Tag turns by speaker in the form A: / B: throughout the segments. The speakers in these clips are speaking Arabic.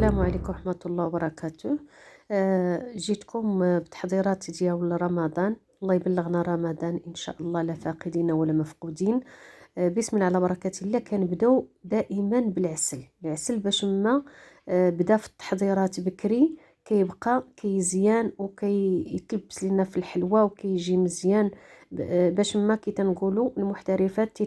A: السلام عليكم ورحمة الله وبركاته. جيتكم بتحضيرات ديال رمضان. الله يبلغنا رمضان إن شاء الله، لا فاقدين ولا مفقودين. بسم الله على بركة الله. كنبداو دائما العسل باش ما بدا في التحضيرات بكري كيبقى كيزيان وكيتلبس لنا في الحلوى وكيجي مزيان، باش ما كي تنقولوا المحترفات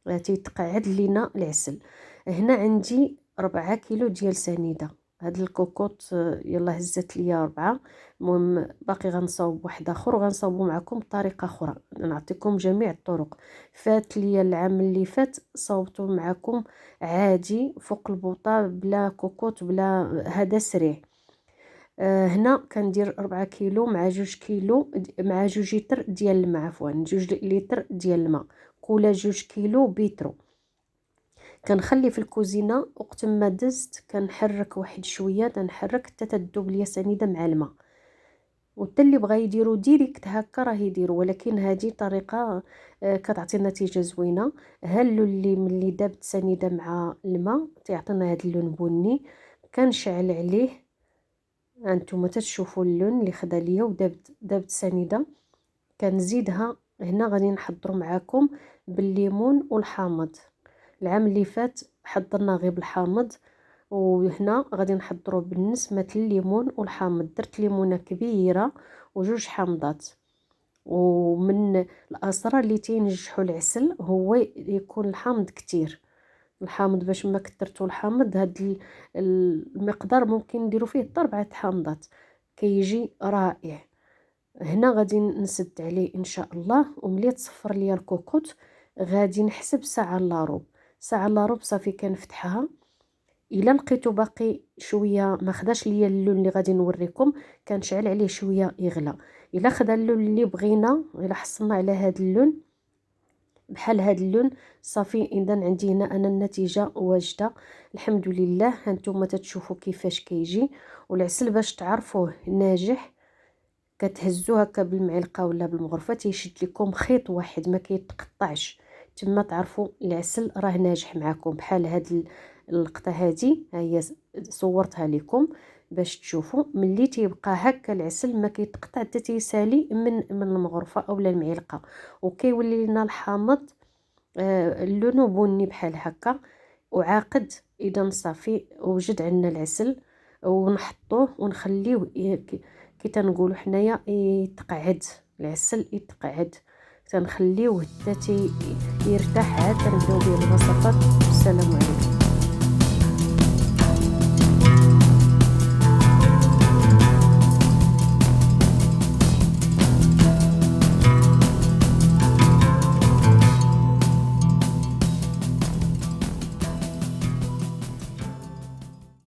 A: تيتقعد لنا العسل. هنا عندي 4 كيلو ديال سنيده. هاد الكوكوط يلا هزت ليا 4. المهم باقي غنصاوب واحد اخر وغنصاوبو معكم بطريقه اخرى، نعطيكم جميع الطرق. فات ليا العام اللي فات صاوبتو معكم عادي فوق البوطه بلا كوكوط بلا، هذا سريع. هنا كندير 4 كيلو مع 2 كيلو مع 2 لتر ديال الماء، عفوا 2 لتر ديال الماء، كولا 2 كيلو بيترو. كنخلي في الكوزينه وقت ما دزت كنحرك واحد شويه، تنحرك حتى تذوب ليا سنيده مع الماء. وحتى اللي بغى يديرو ديريكت هكا راه يديرو، ولكن هذه طريقه كتعطي نتيجه زوينه. ها اللون اللي ملي دابت سنيده مع الماء تيعطينا هذا اللون بني. كنشعل عليه، هانتوما تتشوفوا اللون اللي خدا ليا ودابت سنيده. كنزيدها هنا. غادي نحضروا معاكم بالليمون والحامض. العام اللي فات حضرنا غير بالحامض، وهنا غادي نحضروا بالنسمه الليمون والحامض. درت ليمونه كبيره وجوج حامضات. ومن الاسرار اللي تينجحوا العسل هو يكون الحامض كتير. الحامض باش ما كثرتوا الحامض، هاد المقدار ممكن نديروا فيه حتى 4 حامضات، كيجي رائع. هنا غادي نسد عليه ان شاء الله. وملي تصفر ليا الكوكوط غادي نحسب ساعه الا ربع. ساعه الا ربع صافي كنفتحها. الا لقيتو باقي شويه ما خداش ليا اللون اللي غادي نوريكم، كنشعل عليه شويه يغلى. الا خدا اللون اللي بغينا، الا حصلنا على هذا اللون بحال هذا اللون صافي، اذا عندي هنا انا النتيجه واجده الحمد لله. هانتوما تتشوفوا كيفاش كيجي. والعسل باش تعرفوه ناجح كتهزوه هكا بالمعلقه ولا بالمغرفه تيشد لكم خيط واحد ما كيتقطعش، تما تعرفوا العسل راه ناجح معكم. بحال هاد اللقطه هذه ها هي صورتها لكم باش تشوفوا ملي تيبقى هكا العسل ما كيتقطع حتى تيسالي من المغرفه اولا المعلقه، وكيولي لنا الحامض لونه بني بحال هكا وعاقد. اذا صافي وجد عندنا العسل، ونحطوه ونخليوه كي تنقولوا حنايا يتقعد. العسل يتقعد، تنخليوه حتى يرتاح، عاد تنبداو به الوصفات. والسلام عليكم.